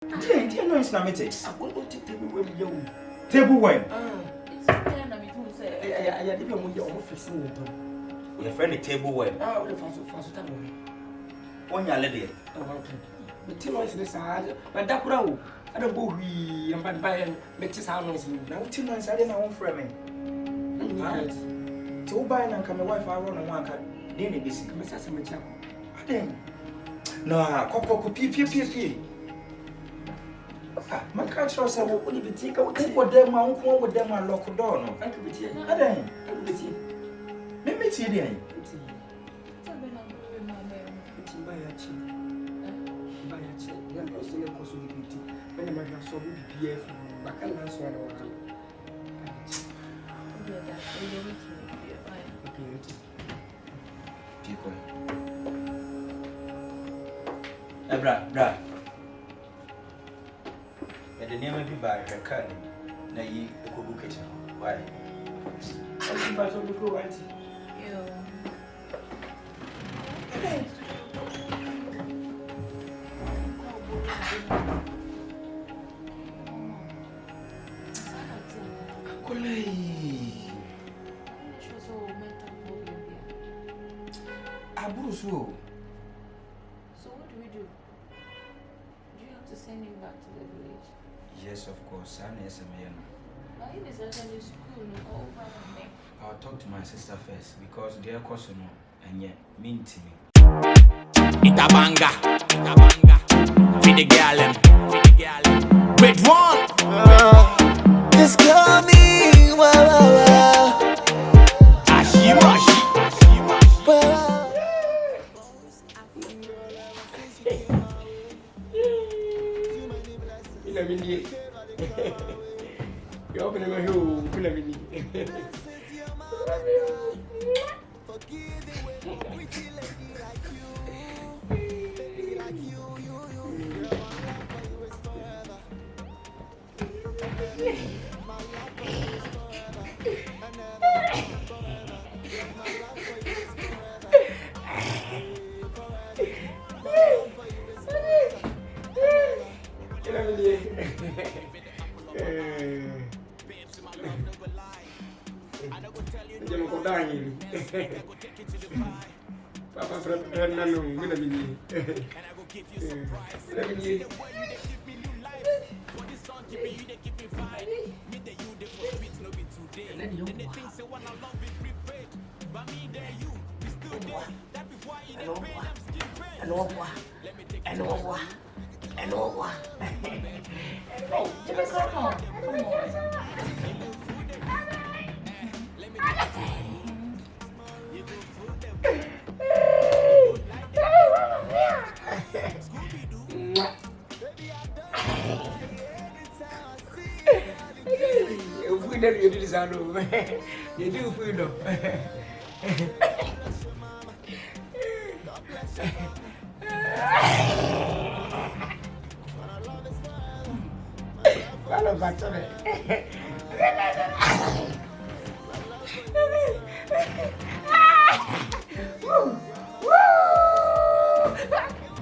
Dear no Islamitics. I want to tell me where we go. Table when? It's 10 of me to say. I didn't want your office in the door. Your friend, the table when? Oh, the first time. On your lady. Oh, okay. But Tim is this hard, but that row. I don't go we and bad by and make this house. Now, 2 months I didn't want for me. Two by and come my wife, I run and one cat. Didn't be sick. Mr. Samacha. I didn't. No, Coco, pee. My culture said, what would you take out them? My uncle with them and lock the door. No, I could be here. I didn't. Let me see the end. Bra. The name will be by her cunning. Now you could book it. Why? I'm about to go right. So what do we do? Do you have to send him back to the village? Yes, of course. I'm SMN. Why in the secondary school? I'll talk to my sister first because they are cousin and yet mean to me. Itabanga. Feed the girl. With one. Just call me. Wow. Ashi. You open my hole, Pinamini. Papa from Nano, Minamini. You do this, I know. You do freedom. I love that today.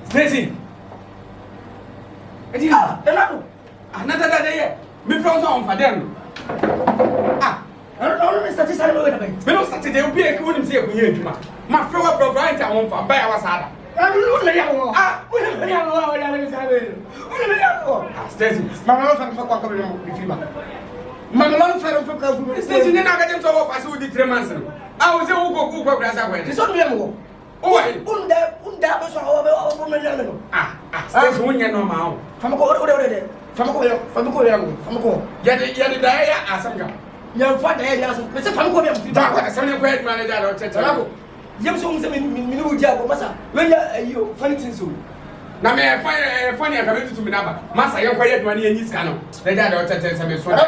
Stacy! Another day, me from home for them. I don't know, Mr. Tissy, I don't know. We don't start today, we'll be a good and say, we hear you, ma. My flower provides a home for by our side. I don't know. Stacy, my mother from Fuck with you. My mother from Fuck. Stacy, then I got them to offer us with the 3 months. I was a Ugo as I went. It's only a more. Oh, Stacy, when you're no more. From Yet, as some your father has a family manager or Tetrago. Young songs in Minuja, Massa. When you funny things. Now, may I find a funny ability to Minaba? Massa, you're quiet money in this canoe. The dad or Tetra, I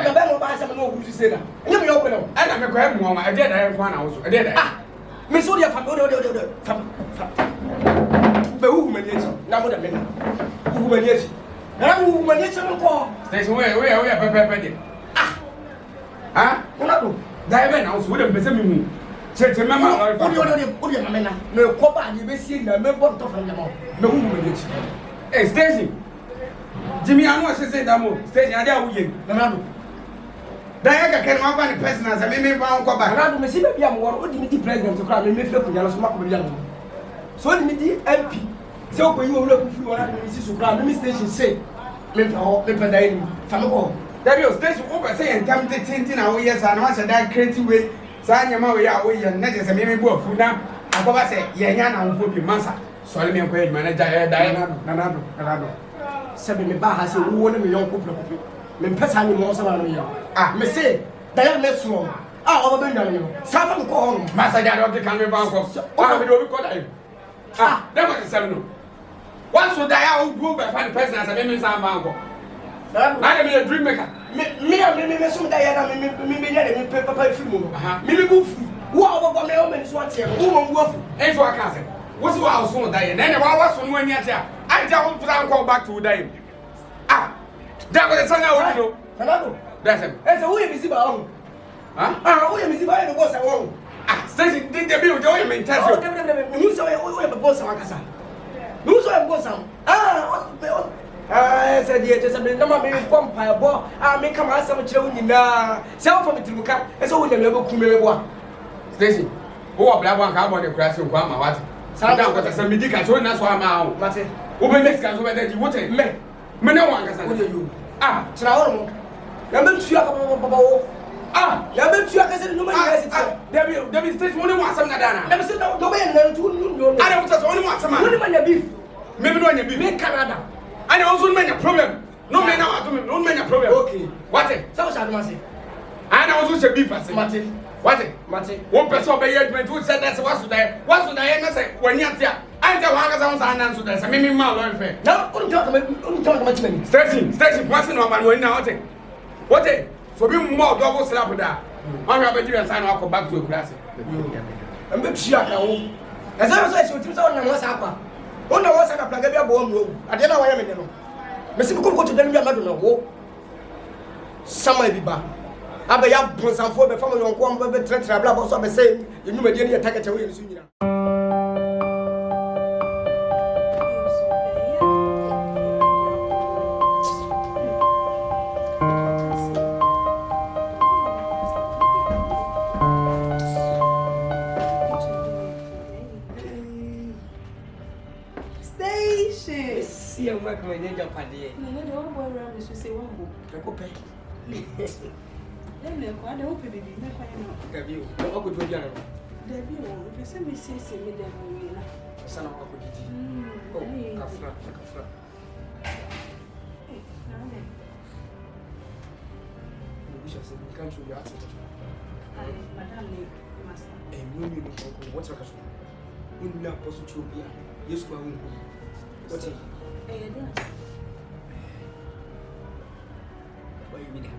don't know about some more who say that. Let me open up. And I'm a grab one. I did. I have one house. I did. Miss Odia from the woman, now what a minute. Woman, yes. Now, woman, yes, I'm call. Station where Pepper. Ah, Diamond house wouldn't be sending me. Church, remember, what you mean? No copper, you be seeing the member of the no woman. Hey, Stacy. Jimmy, I know she said that more. Stage and there we Nanado. Diana can have any person as a member of Coba. Nanado, Messi, maybe I'm one of the president to come and make up with Yalas. So, the MP. So, when you look through one of the Mrs. Ukra, the station say, let her die. Family. That your station over saying, come to 10 hours, yes, and once that creative way, sign your way away and not as a member of food now. I go say, Yana will be Massa. So I mean, manager Diana, Nanado. 7 me ba ha se wo ne me yon couple me pesa ni mo so na me yon me say Diana me so oba be nwan yo sa fa ko on Massa Diana can be bank of we do call that that was 7 no once so Diana go by find person as a member of bank I be a dream maker me so Diana me papa film me go free wo oba me o me so atie wo mo go free e so aka say what's what I was on that then what so no any atia I just want to go back to them. That was the son I want to know. That's him. It's a way busy by on. We are busy by the boss. I won't. Station did the bill join me. Tell you. Who's the boss? Who's the boss? I said, yes, just a bit. No, I'm vampire boy. I make come out some children now. Sell for me to look at. And so we never come here. Station. Who are black one carbon and crash your grandma? What? Sometimes what I said, Medica, so that's why I'm out. Mate. Who makes guys over there? You would take me. Me no one can say you. Travel. Number 2 number 2 I said no man. There is stage one want some Nadana. Never said no man. I don't just only want some man. Beef. Maybe no beef. Make Canada. I also make a problem. No man now to me. No man a problem. Okay. What it? So shall I say? I also say beef. I say. Mate. What it? Mate. One person by judgment who said that's what's there. What's there? Say when you're there. I tell one of us answer this. I mean, my lord, fair. No, don't talk about me. Station, what's in our man when now? What it? So be more double slap with that. I'm going to sign up back to a class. I'm not sure. As I was saying, you on what's happened. One of us, I plug a bomb room. I don't know why I'm in the room. Mr. Cook to them, I don't know. Some might be back. I be up for some for the family on one, but the travel about the same. You know, you attack it away soon. I'm working with you, Paddy. No, don't boy around this. We say one book. Let me go. I don't pay baby. Make one now. Debut. What could you do? Debut. If you say me say me debut. Son of a good. Oh, Kafra. We shall say we can't show you at it. Madame, master. And when you look what's a custom? When you are supposed to be yes, what's it? Why you be there?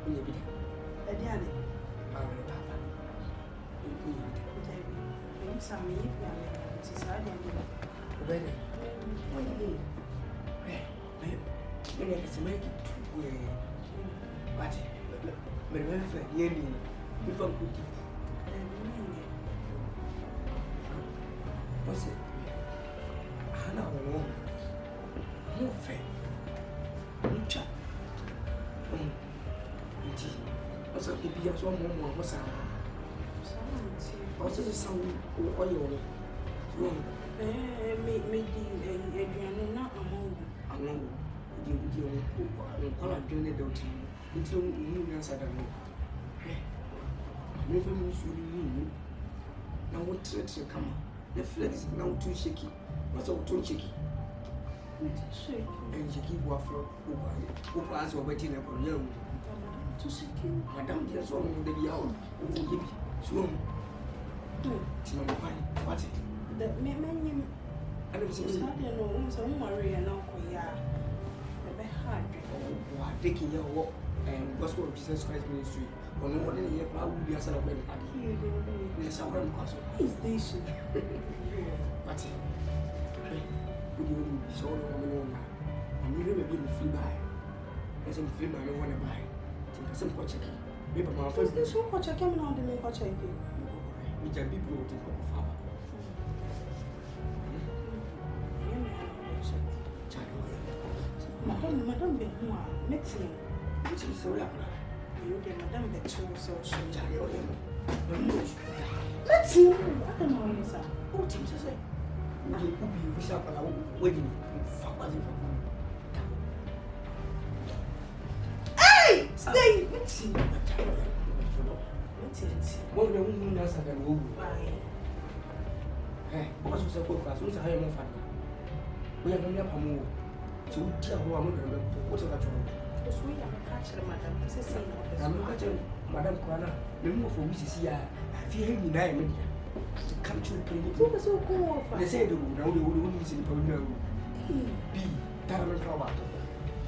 When you be there? What's it? I know. No fair. Chat. What's up? If you have one more, what's up? What's the sound or you? Not among. I know. You call a journey don't you? It's no answer. I don't know. Never miss you. Now what to come? The flex is now too shaky. What's all too shaky? And shaky waffle. Who pass over waiting upon you? Too shaky. Madame, there's one of the out. Swim. What? The men, I don't see some worry and uncle. Yeah, the hard. Oh, taking your walk and Gospel of Jesus Christ Ministry. On no one in here, I will be a son of many. Yes, I want to Is this? What? Would you be so long? And you never been free by. As in free by, I don't want to buy. It's some watch again. Maybe my first this watch I came on the make watch again. We can be brought to our father. Madam, be who are meeting. Which is so rapid. You get Madam the two so she. Charlie, or him. Let's see. I don't know, sir. Oh, Tim says, you be sharp and I wedding. Fuck, was it for me? Hey! Stay! Let's see. One of the women answered them. Bye. Hey, what was the focus? Who's a higher more fun? We are going up a move. So, tell who I'm going to what's that? Because we have a catcher, madam. This is I'm not catching Madame Kwana. The move for which is here. I feel him in media. The country can so so cool. They say the woman, now they wouldn't listen to no. B. Diamond Flower.